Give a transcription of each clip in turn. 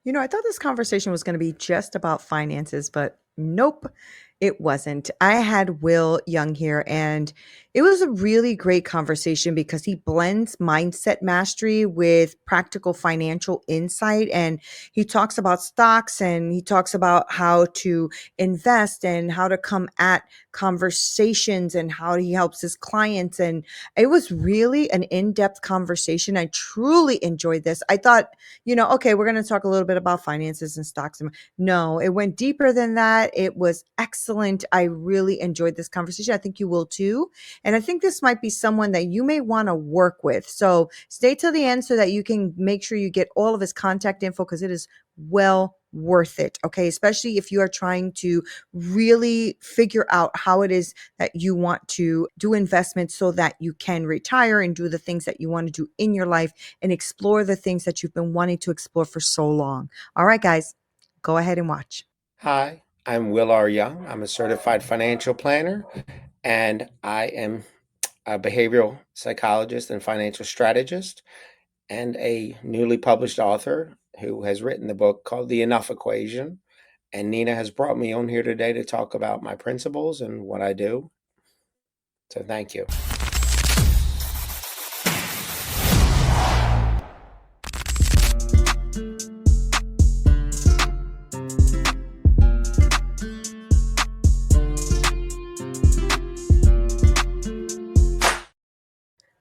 I thought this conversation was going to be just about finances, but nope, it wasn't. I had Will Young here, and it was a really great conversation because he blends mindset mastery with practical financial insight. And he talks about stocks and he talks about how to invest and how to come at conversations and how he helps his clients. And it was really an in depth conversation. I truly enjoyed this. I thought, okay, we're going to talk a little bit about finances and stocks. No, it went deeper than that. It was excellent. I really enjoyed this conversation. I think you will too. And I think this might be someone that you may want to work with. So stay till the end so that you can make sure you get all of his contact info because it is well worth it. Okay. Especially if you are trying to really figure out how it is that you want to do investments so that you can retire and do the things that you want to do in your life and explore the things that you've been wanting to explore for so long. All right, guys, go ahead and watch. Hi, I'm Will R. Young. I'm a certified financial planner and I am a behavioral psychologist and financial strategist and a newly published author who has written the book called The Enough Equation. And Nina has brought me on here today to talk about my principles and what I do. So thank you.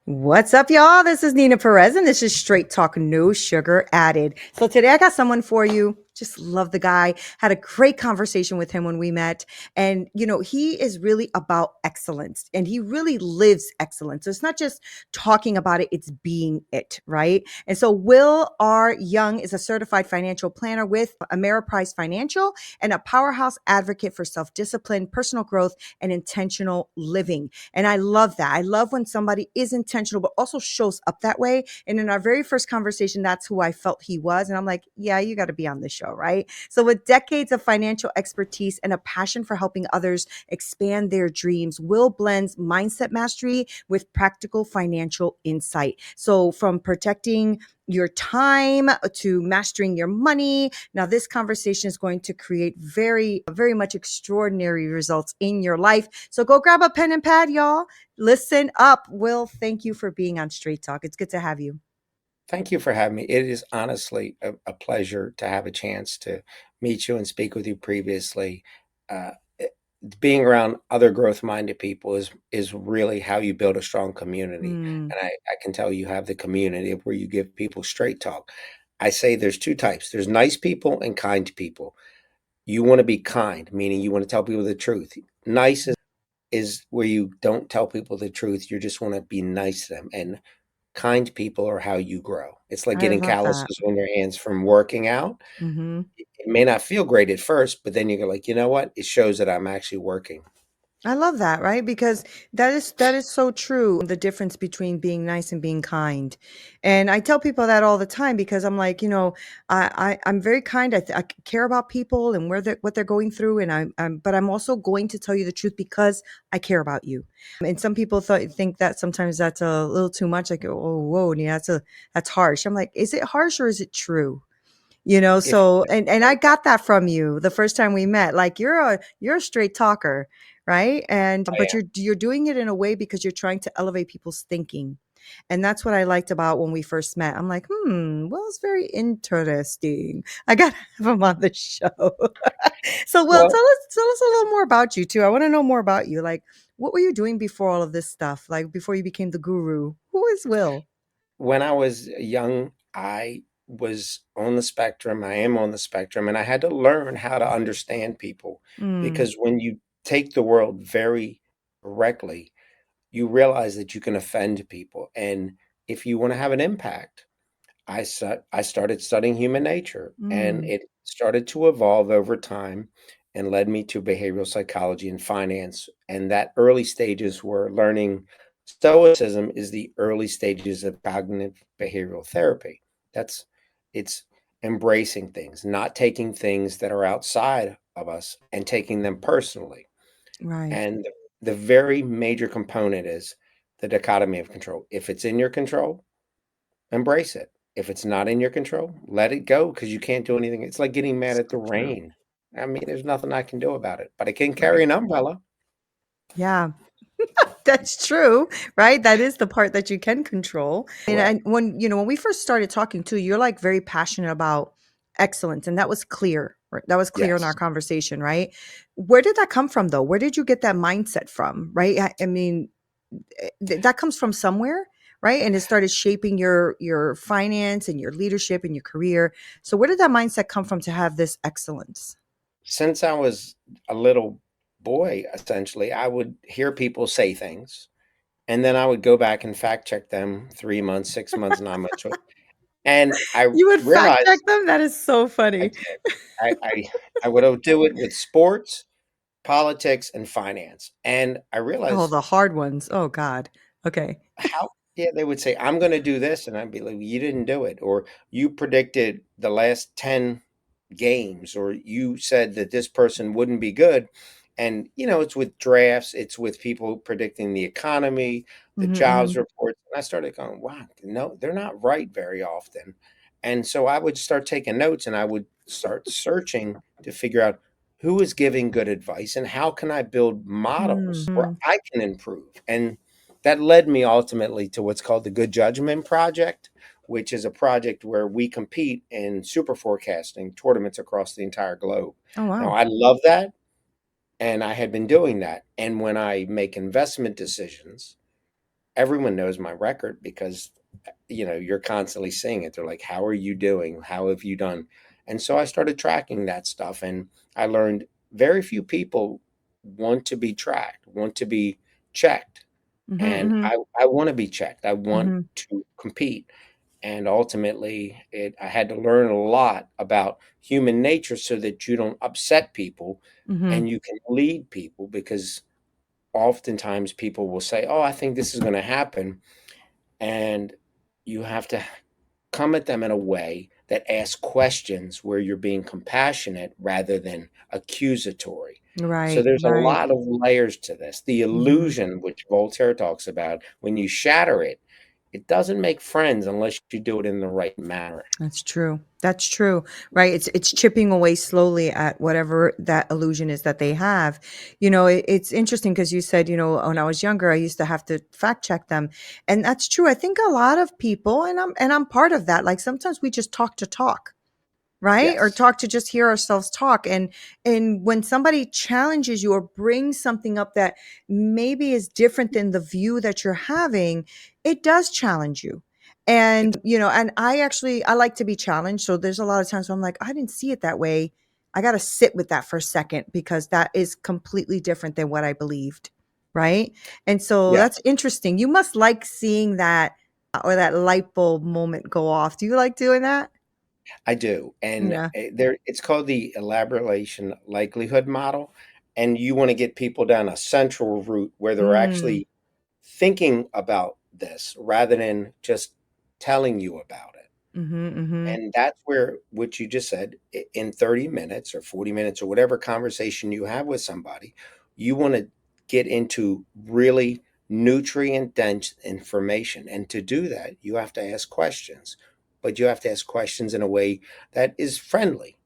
What's up, y'all? This is Nina Perez, and this is Straight Talk, no sugar added. So today I got someone for you. Just love the guy. Had a great conversation with him when we met. And, he is really about excellence and he really lives excellence. So it's not just talking about it, it's being it, right? And so Will R. Young is a certified financial planner with Ameriprise Financial and a powerhouse advocate for self-discipline, personal growth, and intentional living. And I love that. I love when somebody is intentional, but also shows up that way. And in our very first conversation, that's who I felt he was. And I'm like, yeah, you got to be on this show, right? So with decades of financial expertise and a passion for helping others expand their dreams, Will blends mindset mastery with practical financial insight. So from protecting your time to mastering your money. Now, this conversation is going to create very, very much extraordinary results in your life. So go grab a pen and pad, y'all. Listen up. Will, thank you for being on Straight Talk. It's good to have you. Thank you for having me. It is honestly a pleasure to have a chance to meet you and speak with you previously. Uh, Being around other growth minded people is really how you build a strong community. Mm, And I can tell you have the community where you give people straight talk. I say there's two types. There's nice people and kind people. You want to be kind, meaning you want to tell people the truth. Nice is where you don't tell people the truth. You just want to be nice to them. And kind people are how you grow. It's like I getting love that. calluses on your hands from working out. Hmm. It may not feel great at first, but then you go like, you know what? It shows that I'm actually working. I love that, right? Because that is so true. The difference between being nice and being kind, and I tell people that all the time because I'm like, I'm very kind. I care about people and what they're going through, and but I'm also going to tell you the truth because I care about you. And some people think that sometimes that's a little too much. Like, oh, whoa, yeah, that's harsh. I'm like, is it harsh or is it true? If So and I got that from you the first time we met. Like you're a straight talker, right? And I but you're doing it in a way because you're trying to elevate people's thinking. And that's what I liked about when we first met. I'm like, well, it's very interesting. I gotta have him on the show. So Will, well, tell us a little more about you too. I want to know more about you. Like, what were you doing before all of this stuff? Like before you became the guru? Who is Will? when I was young, I was on the spectrum. I am on the spectrum, and I had to learn how to understand people Mm, because when you take the world very directly, you realize that you can offend people. And if you want to have an impact, I started studying human nature, and mm, it started to evolve over time and led me to behavioral psychology and finance. And that early stages were learning stoicism is the early stages of cognitive behavioral therapy. That's it's embracing things, not taking things that are outside of us and taking them personally. right. And the very major component is the dichotomy of control. If it's in your control, embrace it. If it's not in your control, let it go because you can't do anything. It's like getting mad So at the true. rain. I mean, there's nothing I can do about it, but I can carry Right. an umbrella. Yeah. That's true, right? That is the part that you can control. Correct. And when, when we first started talking too, you're like very passionate about excellence. And that was clear. Right? That was clear in our Yes. conversation, right? Where did that come from though? Where did you get that mindset from? Right. I mean, that comes from somewhere, right? And it started shaping your finance and your leadership and your career. So where did that mindset come from to have this excellence? Since I was a little boy, essentially, I would hear people say things, and then I would go back and fact check them 3 months, 6 months, 9 months, and I You would fact check realized them? That is so I funny. did. I would do it with sports, politics, and finance, and I Oh, realized the hard ones. Oh God. Okay. how yeah, they would say, "I'm gonna do this," and I'd be like, "You didn't do it," or "You predicted the last 10 games," or "You said that this person wouldn't be good." And, it's with drafts, it's with people predicting the economy, the Mhm, jobs mhm, reports, and I started going, "Wow, no, they're not right very often." And so I would start taking notes, and I would start searching to figure out who is giving good advice and how can I build models where mhm. I can improve. And that led me ultimately to what's called the Good Judgment Project, which is a project where we compete in super forecasting tournaments across the entire globe. Oh, Now, wow. I love that, and I had been doing that. And when I make investment decisions, everyone knows my record because you're constantly seeing it. They're like, "How are you doing? How have you done?" And so I started tracking that stuff, and I learned very few people want to be tracked, want to be checked, Mhm, and mhm, I wanna be checked. I want mhm, to compete, and ultimately, I had to learn a lot about human nature so that you don't upset people mhm. and you can lead people because oftentimes people will say, "Oh, I think this is gonna happen," and you have to come at them in a way that asks questions where you're being compassionate rather than accusatory. So Right, there's a right. lot of layers to this. The Mhm. illusion, which Voltaire talks about, when you shatter it, it doesn't make friends unless you do it in the right manner. That's true. That's true. Right. It's chipping away slowly at whatever that illusion is that they have. It's interesting because you said, when I was younger, I used to have to fact check them. And that's true. I think a lot of people, and I'm part of that, like sometimes we just talk to talk. Right? Or Yes. talk to just hear ourselves talk. And when somebody challenges you or brings something up that maybe is different than the view that you're having, it does challenge you. It, And I like to be challenged. So there's a lot of times where I'm like, I didn't see it that way. I got to sit with that for a second because that is completely different than what I believed. Right. And so yeah, that's interesting. You must like seeing that or that light bulb moment go off. Do you like doing that? I do. And Yeah. it's called the elaboration likelihood model. And you want to get people down a central route where they're Mm. actually thinking about this rather than just telling you about it. Mhm, mhm. And that's where what you just said in 30 minutes or 40 minutes or whatever conversation you have with somebody, you want to get into really nutrient dense information. And to do that, you have to ask questions, but you have to ask questions in a way that is friendly.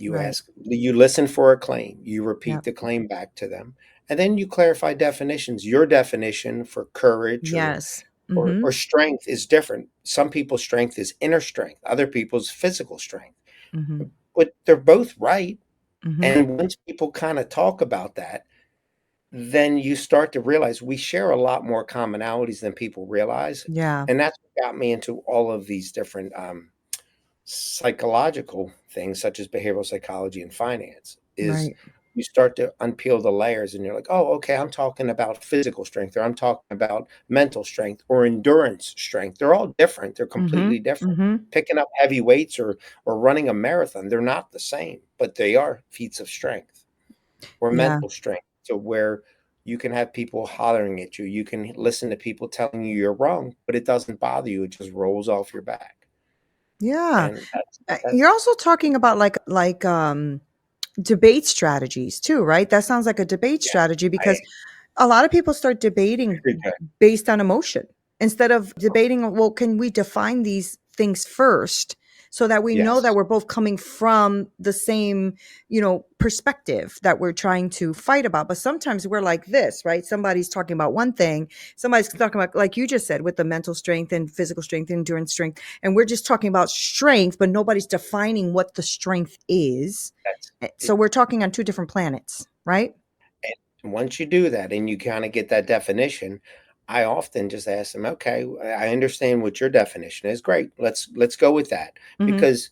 Right. You listen for a claim, you repeat Yep. the claim back to them, and then you clarify definitions. Your definition for courage or Yes. or Mhm, or strength is different. Some people's strength is inner strength, other people's physical strength. mhm, But they're both right. mhm. And once people kind of talk about that, then you start to realize we share a lot more commonalities than people realize. Yeah. And that's what got me into all of these different psychological things such as behavioral psychology and finance is Right. you start to unpeel the layers and you're like, oh, okay, I'm talking about physical strength or I'm talking about mental strength or endurance strength. They're all different. They're completely Mhm, different. mhm. Picking up heavy weights or running a marathon, they're not the same, but they are feats of strength or Yeah. mental strength to where you can have people hollering at you. You can listen to people telling you you're wrong, but it doesn't bother you. It just rolls off your back. Yeah. And that's You're that's also talking about like debate strategies too, right? That sounds like a debate yeah, strategy I because a lot of people start debating very good. based on emotion instead of debating, well, can we define these things first so that we know that Yes, we're both coming from the same, perspective that we're trying to fight about. But sometimes we're like this, right? Somebody's talking about one thing, somebody's talking about, like you just said, with the mental strength and physical strength and endurance strength. And we're just talking about strength, but nobody's defining what the strength is. that's So it. we're talking on two different planets, right? And once you do that and you kind of get that definition, I often just ask them, okay, I understand what your definition is. Great. Let's go with that. Hmm. Because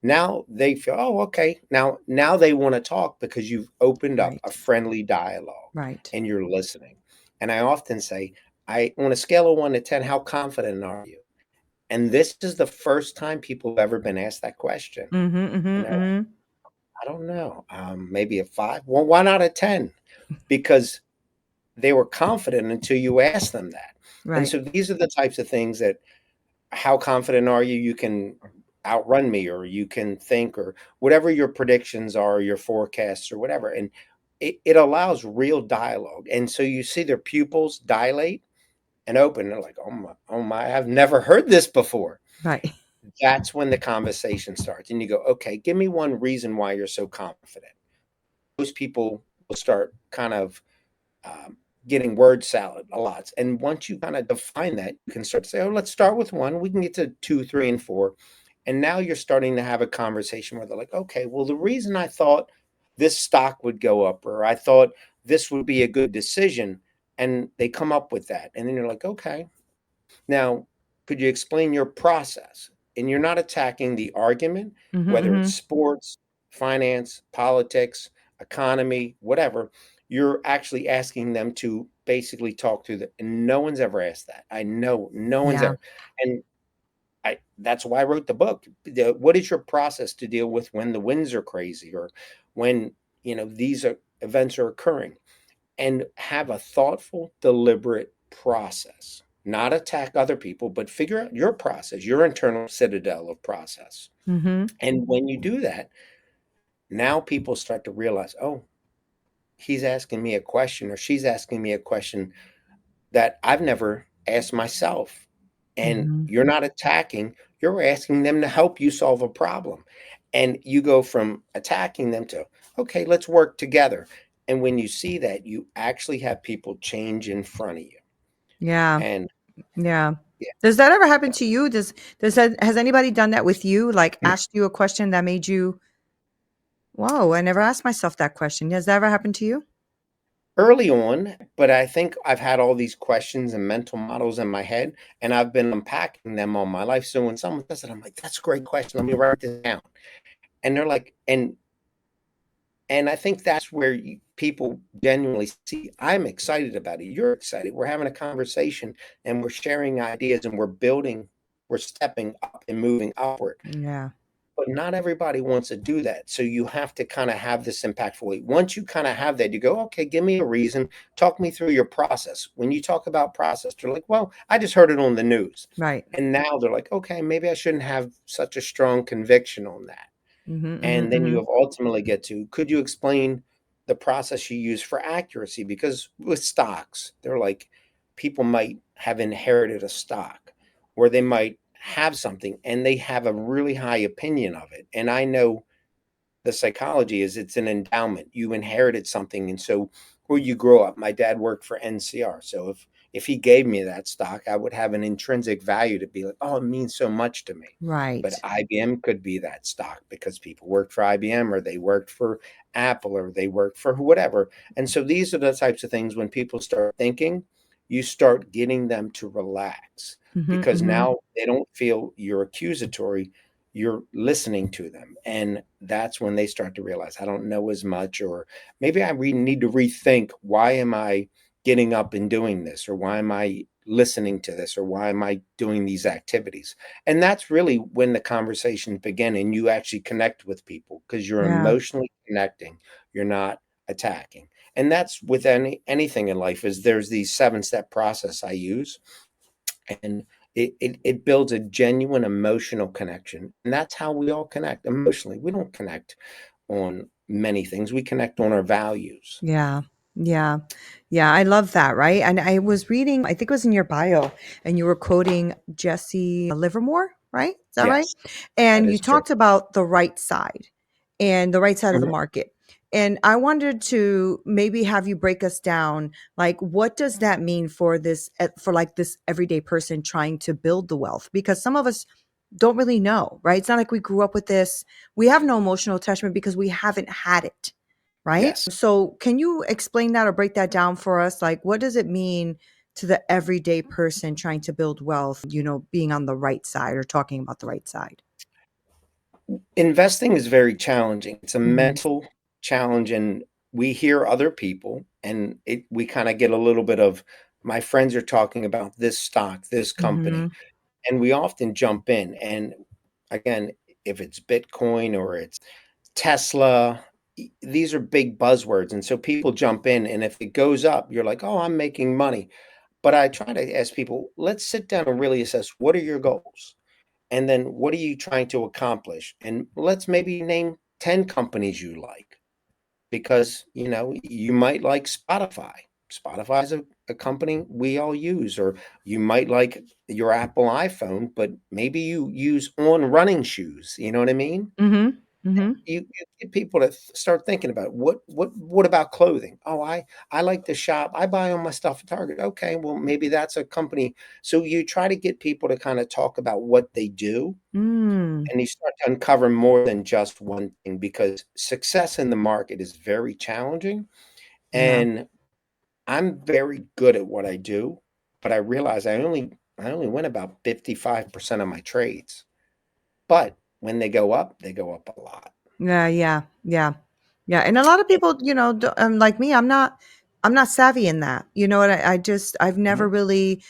now they feel, oh, okay. Now they want to talk because you've opened up a Right. friendly dialogue Right. and you're listening. And I often say, I on a scale of 1 to 10, how confident are you? And this is the first time people have ever been asked that question. Hmm. And Hmm. they're like, Hmm. I don't know, maybe a 5. Well, why not a 10? Because they were confident until you asked them that. And Right. so these are the types of things that, how confident are you? You can outrun me, or you can think, or whatever your predictions are, your forecasts, or whatever. And it allows real dialogue. And so you see their pupils dilate and open. They're like, oh my, I've never heard this before. Right. That's when the conversation starts. And you go, okay, give me one reason why you're so confident. Most people will start kind of um, getting word salad a lot. And once you kind of define that, you can start to say, oh, let's start with one. We can get to two, three, and four. And now you're starting to have a conversation where they're like, okay, well, the reason I thought this stock would go up, or I thought this would be a good decision, and they come up with that. And then you're like, okay, now, could you explain your process? And you're not attacking the argument, Hmm. whether it's Hmm. sports, finance, politics, economy, whatever. You're actually asking them to basically talk through that. And no one's ever asked that. I know no one's Yeah. ever. And that's why I wrote the book. What is your process to deal with when the winds are crazy, or when these events are occurring? And have a thoughtful, deliberate process. Not attack other people, but figure out your process, your internal citadel of process. Hmm. And when you do that, now people start to realize, oh, he's asking me a question, or she's asking me a question that I've never asked myself. And Hmm. you're not attacking, you're asking them to help you solve a problem. And you go from attacking them to, okay, let's work together. And when you see that, you actually have people change in front of you. Yeah. And Yeah. yeah, Does that ever happen to you? Does that has anybody done that with you? Like asked you a question that made you, whoa, I never asked myself that question. Has that ever happened to you? early on, but I think I've had all these questions and mental models in my head, and I've been unpacking them all my life. So when someone says it, I'm like, that's a great question. Let me write this down. And they're like, and I think that's where people genuinely see, I'm excited about it. You're excited. We're having a conversation and we're sharing ideas and we're building, we're stepping up and moving upward. Yeah. But not everybody wants to do that. So you have to kind of have this impactful way. Once you kind of have that, you go, okay, give me a reason. Talk me through your process. When you talk about process, they're like, well, I just heard it on the news. Right. And now they're like, okay, maybe I shouldn't have such a strong conviction on that. Mhm, mhm, And then you mhm. have ultimately get to, could you explain the process you use for accuracy? Because with stocks, they're like, people might have inherited a stock, or they might have something and they have a really high opinion of it. And I know the psychology is it's an endowment. You inherited something, and so where you grow up. My dad worked for NCR, so if he gave me that stock, I would have an intrinsic value to be like, oh, it means so much to me. Right. But IBM could be that stock because people worked for IBM, or they worked for Apple, or they worked for whatever. And so these are the types of things when people start thinking, you start getting them to relax, Mhm, because mhm. now they don't feel you're accusatory, you're listening to them. And that's when they start to realize, I don't know as much, or maybe I need to rethink, why am I getting up and doing this, or why am I listening to this, or why am I doing these activities? And that's really when the conversations begin and you actually connect with people, because you're Yeah. emotionally connecting, you're not attacking. And that's with anything in life, is there's these 7-step process I use, and it builds a genuine emotional connection. And that's how we all connect emotionally. We don't connect on many things, we connect on our values. Yeah. Yeah. Yeah, I love that, right? And I was reading, I think it was in your bio, and you were quoting Jesse Livermore, right? Is that right? Yes, that And you is true. talked about the right side and the right side of the Mhm. market. And I wanted to maybe have you break us down, like, what does that mean for for like this everyday person trying to build the wealth? Because some of us don't really know, right? It's not like we grew up with this. We have no emotional attachment because we haven't had it, right? Yes. So, can you explain that or break that down for us? Like, what does it mean to the everyday person trying to build wealth, being on the right side or talking about the right side? Investing is very challenging. It's a Mhm. mental challenge, and we hear other people, and we kinda get a little bit of, "My friends are talking about this stock, this company," Mhm. and we often jump in, and again, if it's Bitcoin or it's Tesla, these are big buzzwords, and so people jump in, and if it goes up, you're like, "Oh, I'm making money." But I try to ask people, "Let's sit down and really assess what are your goals? And then what are you trying to accomplish? And let's maybe name 10 companies you like because, you might like Spotify. Spotify is a company we all use, or you might like your Apple iPhone, but maybe you use On running shoes. You know what I mean? Mhm. Mhm. You get people to start thinking about what about clothing? Oh, I like to shop. I buy all my stuff at Target. Okay, well maybe that's a company. So you try to get people to kind of talk about what they do, Mm. and you start to uncover more than just one thing because success in the market is very challenging. Yeah. And I'm very good at what I do, but I realize I only win about 55% of my trades. But when they go up a lot. Yeah, yeah, yeah. Yeah, and a lot of people, like me, I'm not savvy in that. You know what? I've never Mhm. really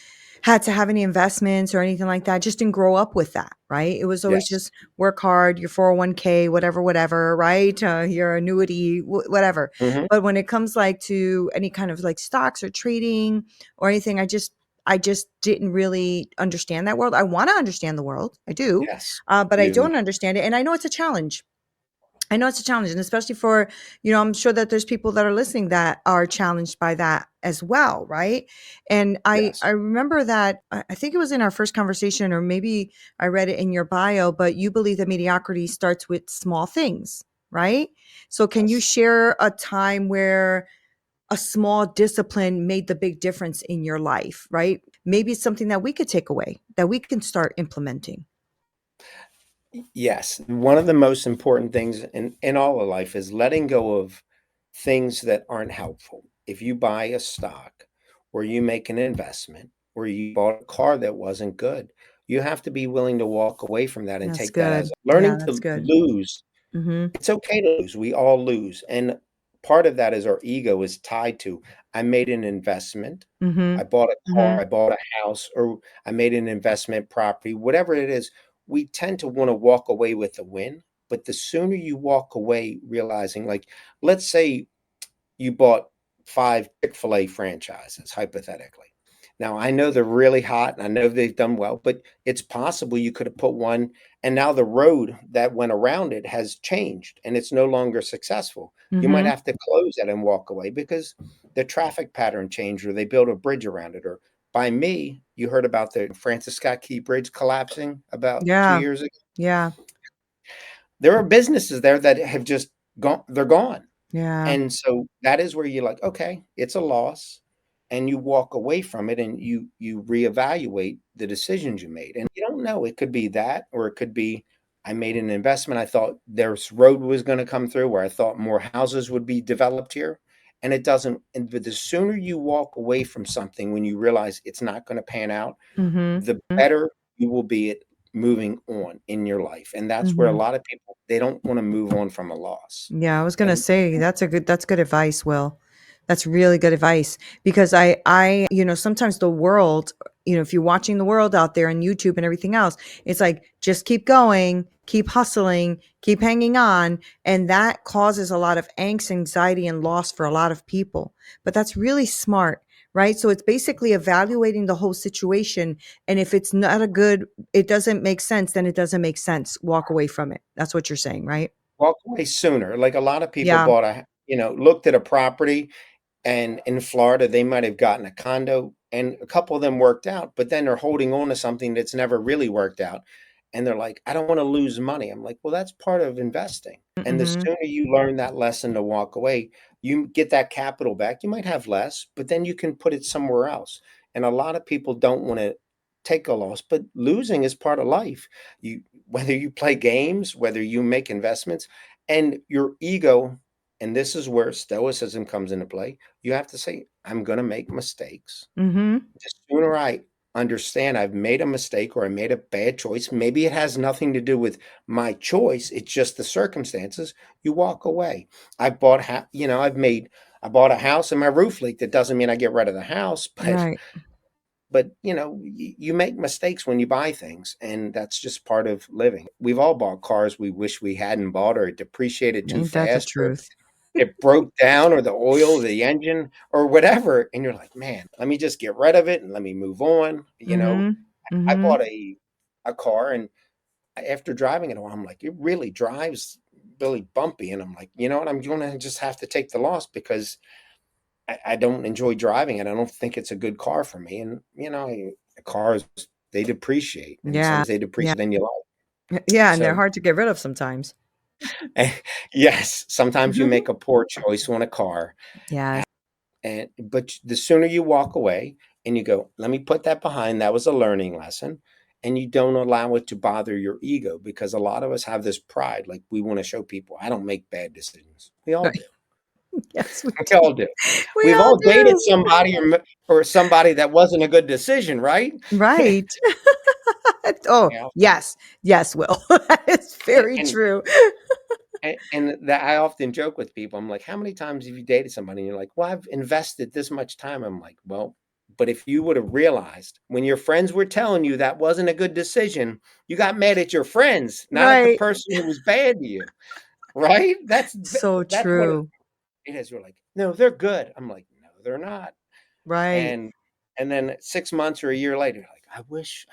had to have any investments or anything like that. Just didn't grow up with that, right? It was always Yes. just work hard, your 401k, whatever, whatever, right? Your annuity, whatever. Mhm. But when it comes like to any kind of like stocks or trading or anything, I just didn't really understand that world. I want to understand the world. I do. Yes. But I You don't understand it. And I know it's a challenge. I know it's a challenge, and especially for, I'm sure that there's people that are listening that are challenged by that as well, right? And I yes. I remember that I think it was in our first conversation, or maybe I read it in your bio, but you believe that mediocrity starts with small things, right? So can you Yes. share a time where a small discipline made the big difference in your life, right? Maybe it's something that we could take away, that we can start implementing. Yes. One of the most important things in all of life is letting go of things that aren't helpful. If you buy a stock or you make an investment or you bought a car that wasn't good, you have to be willing to walk away from that and That's take that as good. Yeah, learning that's to good. lose. Mhm. It's okay to lose. We all lose. And part of that is our ego is tied to, I made an investment. I Mhm. bought a car, Mhm. I bought a house, or I made an investment property, whatever it is, we tend to want to walk away with a win. But the sooner you walk away realizing, like, let's say you bought 5 Chick-fil-A franchises, hypothetically. Now, I know they're really hot, and I know they've done well, but it's possible you could have put one, and now the road that went around it has changed, and it's no longer successful. You might Mhm. have to close it and walk away because the traffic pattern changed, or they built a bridge around it, or by me, you heard about the Francis Scott Key Bridge collapsing about 2 Yeah. years ago. Yeah. There are businesses there that have just they're gone. Yeah. And so that is where you're like, "Okay, it's a loss," and you walk away from it and you reevaluate the decisions you made, and you don't know, it could be that, or it could be, I made an investment, I thought this road was gonna come through where I thought more houses would be developed here, and it doesn't, and the sooner you walk away from something when you realize it's not gonna pan out, Mhm. the better you will be at moving on in your life, and that's where a Mhm. lot of people, they don't wanna move on from a loss, Yeah, I was gonna and say that's good advice, Will. That's really good advice because I sometimes the world, if you're watching the world out there on YouTube and everything else, it's like just keep going, keep hustling, keep hanging on, and that causes a lot of angst, anxiety, and loss for a lot of people. But that's really smart, right? So it's basically evaluating the whole situation, and if it's not it doesn't make sense, then it doesn't make sense. Walk away from it. That's what you're saying, right? walk away sooner. Like, a lot of people Yeah. bought looked at a property, and in Florida, they might have gotten a condo, and a couple of them worked out, but then they're holding on to something that's never really worked out. and they're like, "I don't wanna lose money." I'm like, "Well, that's part of investing." And the Mhm. sooner you learn that lesson to walk away, you get that capital back. You might have less, but then you can put it somewhere else. And a lot of people don't wanna take a loss, but losing is part of life. You whether you play games, whether you make investments, and your ego, and this is where stoicism comes into play, you have to say, "I'm gonna make mistakes." Mhm. The sooner I understand I've made a mistake or I made a bad choice, maybe it has nothing to do with my choice, it's just the circumstances, you walk away. I bought you know, I bought a house and my roof leaked. That doesn't mean I get rid of the house, Right. but you know, you make mistakes when you buy things, and that's just part of living. We've all bought cars we wish we hadn't bought, or it depreciated too Ain't that the fast, or truth? it broke down, or the oil, the engine, or whatever, and you're like, "Man, let me just get rid of it and let me move on." You know, Mhm. I Mhm. bought a car, and after driving it a while, I'm like, "It really drives really bumpy," and I'm like, "You know what? I'm gonna just have to take the loss because I don't enjoy driving it. I don't think it's a good car for me." And, you know, cars, they depreciate, and Yeah. sometimes they Yeah. depreciate than you like. Yeah, and they're So, hard to get rid of sometimes. yes, sometimes you make a poor choice on a car. Yes. And but the sooner you walk away and you go, "Let me put that behind, that was a learning lesson," and you don't allow it to bother your ego, because a lot of us have this pride, like, we wanna show people, "I don't make bad decisions." We all Right. do. Yes, we We do. all do. We We've all all dated do. somebody or somebody that wasn't a good decision, right? Right. Oh, Yeah, yes. Yes, Will. That is and very and true. and that I often joke with people. I'm like, "How many times have you dated somebody?" And you're like, "Well, I've invested this much time." I'm like, "Well, but if you would have realized when your friends were telling you that wasn't a good decision, you got mad at your friends, not at the Right. person who was bad to you." Right? So That's what true. it is. You're like, "No, they're good." I'm like, "No, they're not." Right. And then 6 months or a year later, you're like, I wish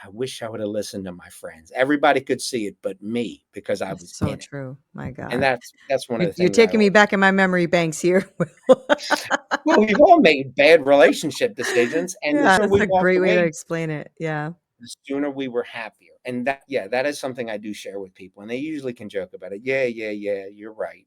I would have listened to my friends. Everybody could see it but me because I It's was so in it." true. My And god. that's one of the You're things I taking me always. back in my memory banks here, Will. Well, we've all made bad relationship decisions, and the Yeah, sooner that's we a walked great way to away, explain it. Yeah. the sooner we were happier. And that, yeah, that is something I do share with people, and they usually can joke about it. "Yeah, yeah, yeah, you're right."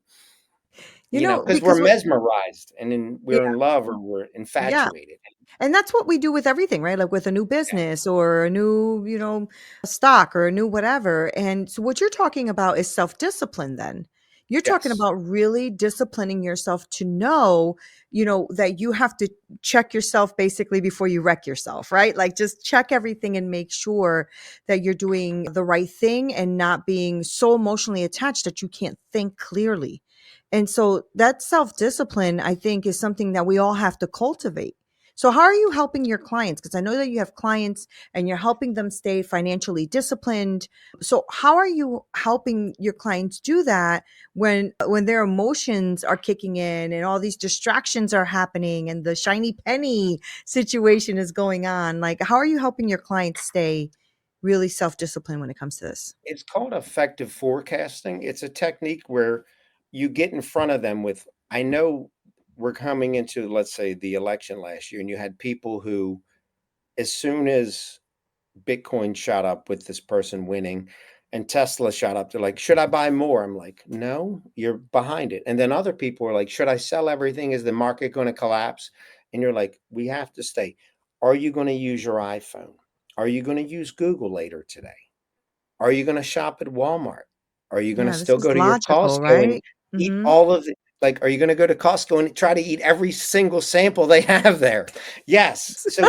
You You know, know, because 'cause we're because what mesmerized, and then yeah, we're in love or we're yeah. infatuated. And that's what we do with everything, right? Like with a new Yeah. business or a new, stock or a new whatever. And so what you're talking about is self-discipline then. You're talking Yes. about really disciplining yourself to know, that you have to check yourself basically before you wreck yourself, right? Like just check everything and make sure that you're doing the right thing and not being so emotionally attached that you can't think clearly. And so that self-discipline, I think, is something that we all have to cultivate. So how are you helping your clients? Because I know that you have clients and you're helping them stay financially disciplined. So how are you helping your clients do that when their emotions are kicking in and all these distractions are happening and the shiny penny situation is going on? Like how are you helping your clients stay really self-disciplined when it comes to this? It's called effective forecasting. It's a technique where you get in front of them with, I know we're coming into, let's say, the election last year, and you had people who, as soon as Bitcoin shot up with this person winning and Tesla shot up, they're like, "Should I buy more?" I'm like, "No, you're behind it." And then other people are like, "Should I sell everything? Is the market going to collapse?" And you're like, "We have to stay. Are you going to use your iPhone? Are you going to use Google later today? Are you gonna shop at Walmart? Are you gonna Yeah, this still is go to your logical, Costco and right? eat Mhm. all of the, like, are you gonna go to Costco and try to eat every single sample they have there? Yes. So,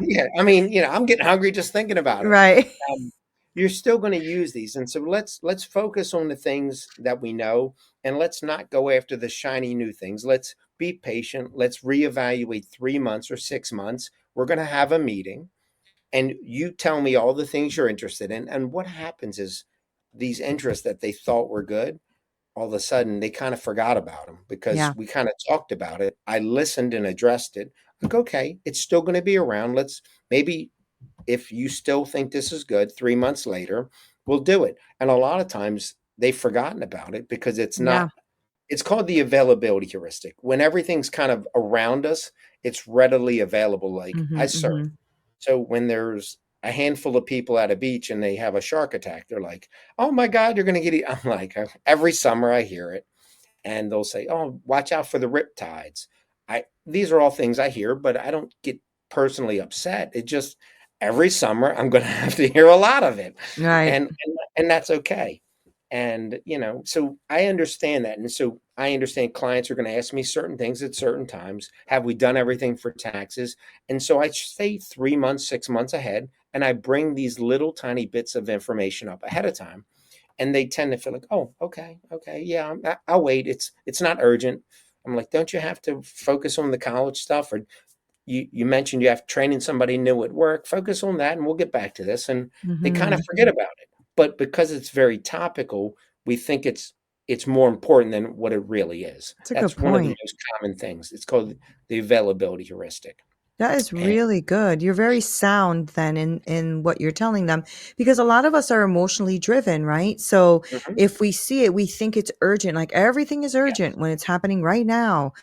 yeah, I mean, I'm getting hungry just thinking about it. Right. Um, you're still gonna use these, and so let's focus on the things that we know, and let's not go after the shiny new things. Let's be patient. Let's reevaluate 3 months or 6 months. We're gonna have a meeting, and you tell me all the things you're interested in. And what happens is these interests that they thought were good, all of a sudden they kind of forgot about them because Yeah. we kind of talked about it. I listened and addressed it. Like, okay, it's still going to be around. Let's maybe, if you still think this is good, 3 months later, we'll do it. And a lot of times they've forgotten about it because it's Yeah. not, it's called the availability heuristic. When everything's kind of around us, it's readily available. Like, I Mhm, surf. mhm. So when there's a handful of people at a beach and they have a shark attack. They're like, "Oh my God, you're going to get eaten." I'm like, every summer I hear it, and they'll say, "Oh, watch out for the rip tides." These are all things I hear, but I don't get personally upset. It just every summer I'm going to have to hear a lot of it, Right. and that's okay. And so I understand that, and so I understand clients are going to ask me certain things at certain times. Have we done everything for taxes? And so I say 3 months, 6 months ahead, and I bring these little tiny bits of information up ahead of time, and they tend to feel like, "Oh, okay, okay, yeah, I'll wait. It's not urgent." I'm like, "Don't you have to focus on the college stuff?" Or you mentioned you have training somebody new at work. Focus on that, and we'll get back to this. And they kind of Mhm. forget about it. But because it's very topical, we think it's more important than what it really is. That's a good That's one of the point. most common things. It's called the availability heuristic. That is And really good. You're very sound then in what you're telling them because a lot of us are emotionally driven, right? So mhm, if we see it, we think it's urgent. Like everything is urgent yes, when it's happening right now.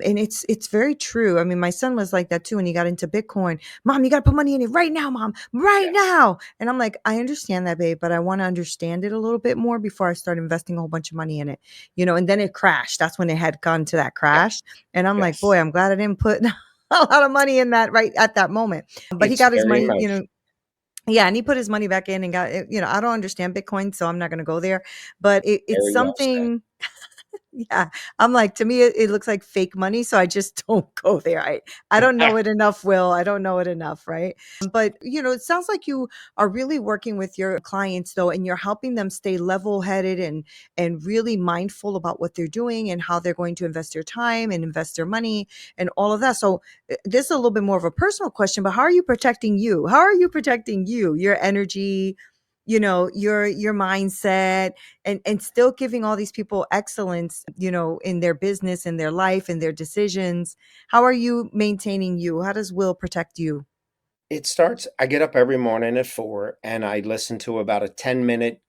And it's very true. I mean, my son was like that too when he got into Bitcoin. Mom, you got to put money in it right now, mom, right yes, now. And I'm like, I understand that, babe, but I want to understand it a little bit more before I start investing a whole bunch of money in it. And then it crashed. That's when it had gone to that crash. yes, And I'm like, boy, yes. I'm glad I didn't put a lot of money in that right at that moment. But he It's got his very money, emotional. yeah, and he put his money back in and got it. I don't understand Bitcoin, so I'm not going to go there. But it's Very well said. something. Yeah, I'm like, to me, it looks like fake money, so I just don't go there. I don't know it enough, Will. I don't know it enough, right? But it sounds like you are really working with your clients though, and you're helping them stay level-headed and really mindful about what they're doing and how they're going to invest their time and invest their money and all of that. So this is a little bit more of a personal question, but how are you protecting you? How are you protecting you, your energy, your mindset, and still giving all these people excellence, in their business, in their life, in their decisions? How are you maintaining you? How does Will protect you? I get up every morning at 4 and I listen to about a 10-minute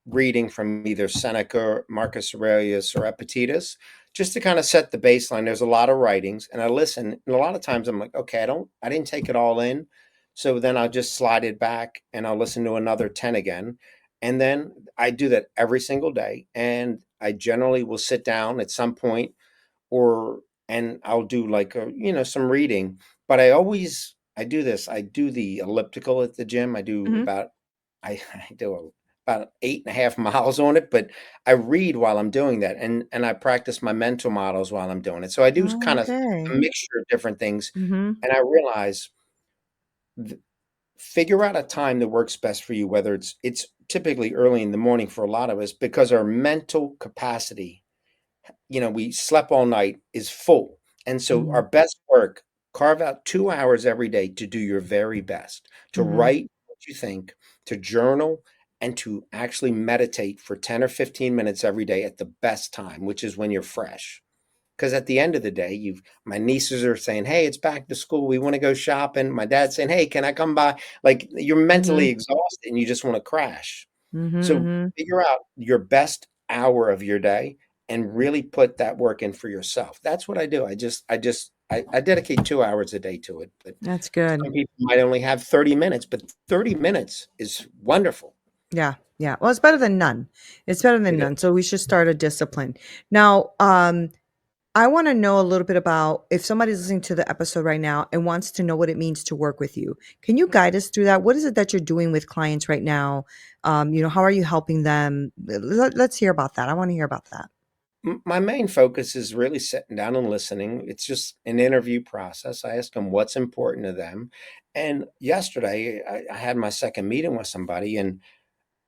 reading from either Seneca, Marcus Aurelius, or Epictetus, just to kind of set the baseline. There's a lot of writings, and I listen, and a lot of times I'm like, okay, I didn't take it all in. So then I'll just slide it back and I'll listen to another 10 again. And then I do that every single day. And I generally will sit down at some point or and I'll do like some reading. But I do this. I do the elliptical at the gym. Mhm. I do about 8.5 miles on it, but I read while I'm doing that, and I practice my mental models while I'm doing it. So I do Oh, kind of okay. a mixture of different things, Mhm. and I realize figure out a time that works best for you. Whether it's typically early in the morning for a lot of us because our mental capacity, we slept all night, is full. And so our Mhm. best work, carve out 2 hours every day to do your very best, to Mhm. write what you think, to journal, and to actually meditate for 10 or 15 minutes every day at the best time, which is when you're fresh. Because at the end of the day, my nieces are saying, "Hey, it's back to school. We want to go shopping." My dad's saying, "Hey, can I come by?" Like you're mentally Mhm. exhausted and you just want to crash. Mhm. So Mhm. figure out your best hour of your day and really put that work in for yourself. That's what I do. I dedicate 2 hours a day to it. But That's good. some people might only have 30 minutes, but 30 minutes is wonderful. Yeah. Yeah. Well, it's better than none. It's better than It none. is. So we should start a discipline. Now, I want to know a little bit about if somebody's listening to the episode right now and wants to know what it means to work with you. Can you guide us through that? What is it that you're doing with clients right now? How are you helping them? Let's hear about that. I want to hear about that. My main focus is really sitting down and listening. It's just an interview process. I ask them what's important to them. And yesterday, I had my second meeting with somebody, and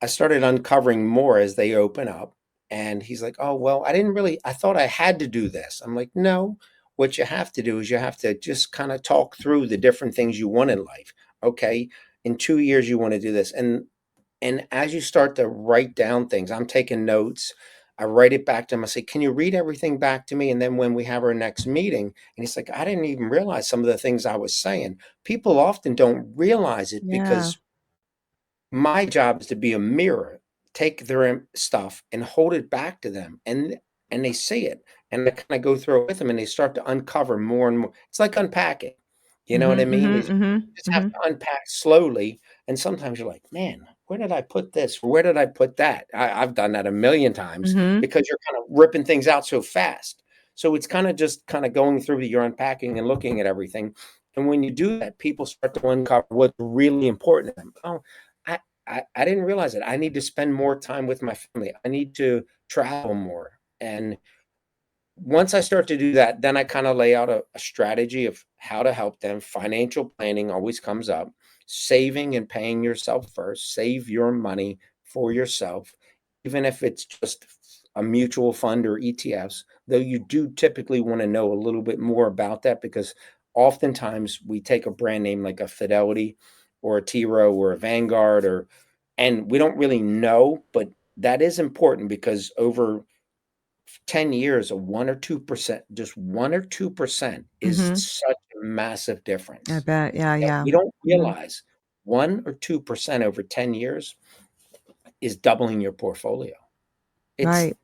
I started uncovering more as they open up. And he's like, "Oh, well, I thought I had to do this." I'm like, "No, what you have to do is you have to just kind of talk through the different things you want in life. Okay, in 2 years, you want to do this." And as you start to write down things, I'm taking notes. I write it back to him. I say, "Can you read everything back to me?" And then when we have our next meeting, and he's like, "I didn't even realize some of the things I was saying." People often don't realize it Yeah. because my job is to be a mirror, take their stuff and hold it back to them, and they see it, and I kinda go through it with them, and they start to uncover more and more. It's like unpacking. You know what I Mhm, mean? mhm, Is mhm, just have mhm, to unpack slowly, and sometimes you're like, "Man, where did I put this? Where did I put that?" I've done that a million times mhm. because you're kinda ripping things out so fast. So it's kinda just kinda going through your unpacking and looking at everything, and when you do that, people start to uncover what's really important to them. "Oh, I I didn't realize it. I need to spend more time with my family. I need to travel more." And once I start to do that, then I kind of lay out a strategy of how to help them. Financial planning always comes up. Saving and paying yourself first. Save your money for yourself, even if it's just a mutual fund or ETFs, though you do typically want to know a little bit more about that because oftentimes we take a brand name like a Fidelity or a T Rowe or a Vanguard and we don't really know, but that is important because over 10 years of 1 or 2%, just 1 or 2% is Mhm. such a massive I difference bet. Yeah, that yeah. we don't Mhm. realize 1 or 2% over 10 years is doubling your portfolio. It's Right.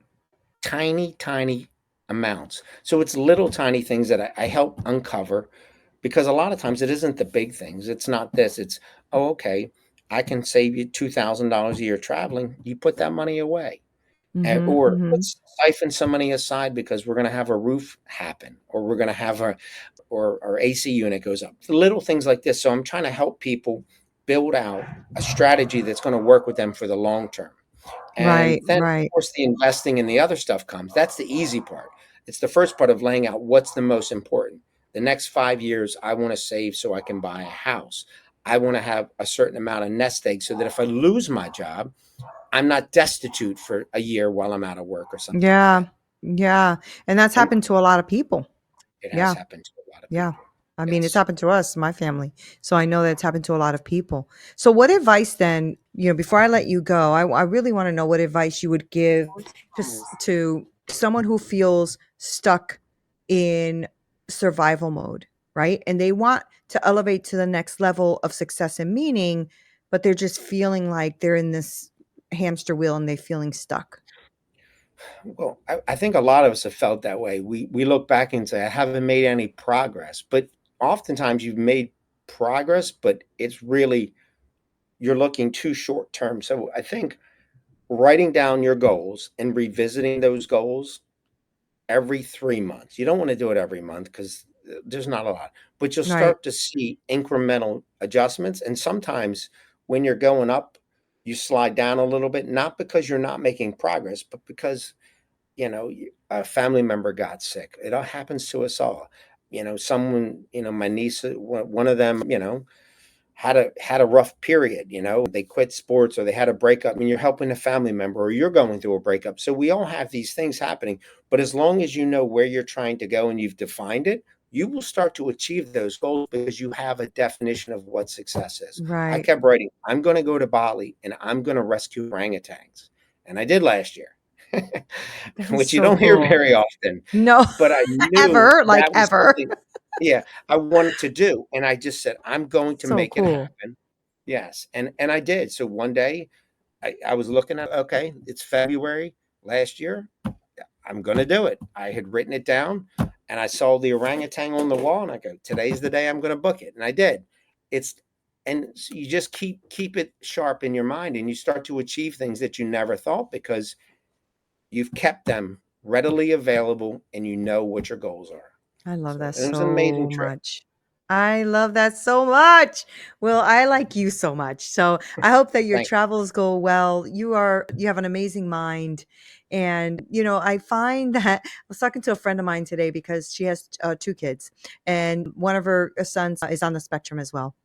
tiny, tiny amounts. So it's little tiny things that I help uncover because a lot of times it isn't the big things. It's not this. It's, oh, okay, I can save you $2,000 a year traveling. You put that money away. Mhm, Or mhm. let's siphon some money aside because we're going to have a roof happen, or we're going to have or our AC unit goes up. Little things like this. So I'm trying to help people build out a strategy that's going to work with them for the long term. And Right, then, of right. course, the investing and the other stuff comes. That's the easy part. It's the first part of laying out what's the most important. The next 5 years, I want to save so I can buy a house. I want to have a certain amount of nest eggs so that if I lose my job, I'm not destitute for a year while I'm out of work or something like Yeah. that. Yeah. And that's And happened to a lot of people. it has Yeah. happened to a lot of Yeah. people. I mean, it's Yes. happened to us, my family. So I know that it's happened to a lot of people. So what advice then, before I let you go, I really want to know what advice you would give to someone who feels stuck in survival mode, right? And they want to elevate to the next level of success and meaning, but they're just feeling like they're in this hamster wheel and they're feeling stuck. Well, I think a lot of us have felt that way. We look back and say, I haven't made any progress. But oftentimes you've made progress, but it's really you're looking too short term. So I think writing down your goals and revisiting those goals every 3 months. You don't want to do it every month because there's not a lot, but you'll Right. start to see incremental adjustments. And sometimes when you're going up, you slide down a little bit, not because you're not making progress, but because, a family member got sick. It all happens to us all. Someone, my niece, one of them, had a rough period, they quit sports or they had a breakup. I mean, you're helping a family member or you're going through a breakup. So we all have these things happening. But as long as you know where you're trying to go and you've defined it, you will start to achieve those goals because you have a definition of what success is. I Right. kept writing, I'm going to go to Bali and I'm going to rescue orangutans. And I did last year, That is which you so don't hear cool. very often. No, But I knew ever, like that was ever. something, yeah, I wanted to do. And I just said, I'm going to So make it cool. happen. Yes, and I did. So one day I was looking at, okay, it's February last year. I'm gonna do it. I had written it down and I saw the orangutan on the wall and I go, today's the day I'm gonna book it. And I did. It's and so you just keep it sharp in your mind and you start to achieve things that you never thought because you've kept them readily available and you know what your goals are. I love So that it was an amazing so trip. much. I love that so much. Well, I like you so much. So I hope that your Thank travels go well. You have an amazing mind. And, I find that I was talking to a friend of mine today because she has two kids and one of her sons is on the spectrum as well.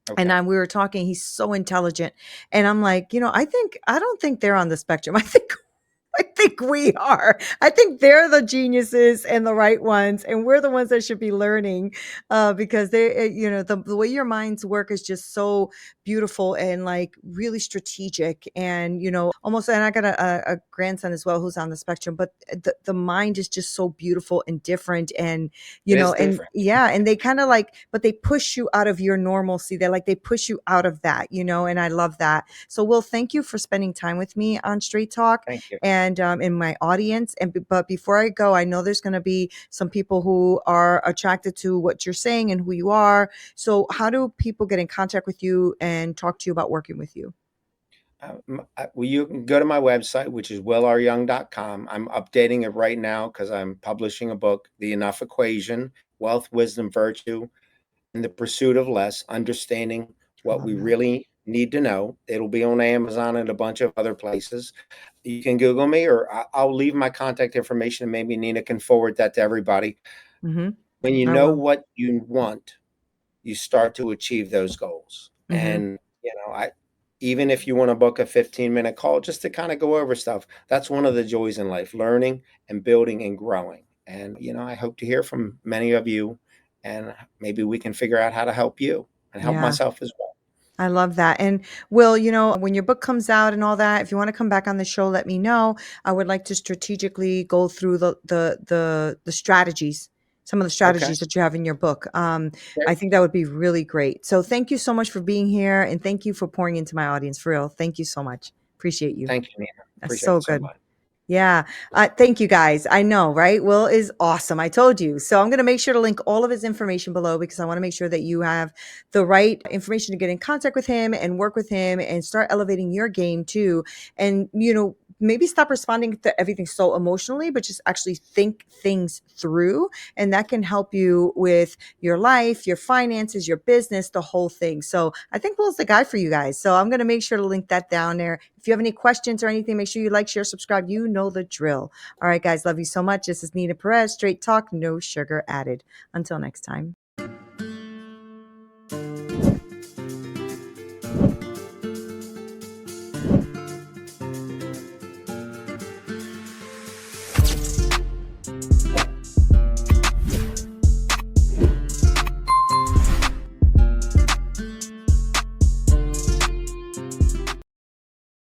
you. And Okay. we were talking, he's so intelligent. And I'm like, I don't think they're on the spectrum. I think we are. I think they're the geniuses and the right ones, and we're the ones that should be learning, because the way your minds work is just so beautiful and like really strategic, and almost. And I got a grandson as well who's on the spectrum, but the mind is just so beautiful and different, and It is and different. yeah, and they kind of like, but they push you out of your normalcy. They push you out of that, and I love that. So, Will, thank you for spending time with me on Straight Talk. Thank you. and in my audience. But before I go, I know there's going to be some people who are attracted to what you're saying and who you are. So how do people get in contact with you and talk to you about working with you? Well, you can go to my website, which is willryoung.com. I'm updating it right now because I'm publishing a book, The Enough Equation: Wealth, Wisdom, Virtue, and the Pursuit of Less, Understanding I What love We that. Really Need to Know. It'll be on Amazon and a bunch of other places. You can Google me, or I'll leave my contact information, and maybe Nina can forward that to everybody. Hmm. When you I know will. what you want, you start to achieve those goals. Hmm. And, I even if you want to book a 15-minute call just to kind of go over stuff, that's one of the joys in life, learning and building and growing. And, I hope to hear from many of you, and maybe we can figure out how to help you and help Yeah. myself as well. I love that. And Will, when your book comes out and all that, if you want to come back on the show, let me know. I would like to strategically go through the strategies, some of the Okay. strategies that you have in your book. I Great. think that would be really great. So thank you so much for being here, and thank you for pouring into my audience. For real, thank you so much. Appreciate you. Thank you, Nina. That's Appreciate so it so good. much. Yeah. Thank you guys. I know, right? Will is awesome. I told you. So I'm going to make sure to link all of his information below because I want to make sure that you have the right information to get in contact with him and work with him and start elevating your game too. And, maybe stop responding to everything so emotionally, but just actually think things through. And that can help you with your life, your finances, your business, the whole thing. So I think Will's the guy for you guys. So I'm going to make sure to link that down there. If you have any questions or anything, make sure you like, share, subscribe. You know the drill. All right, guys. Love you so much. This is Nina Perez. Straight talk, no sugar added. Until next time.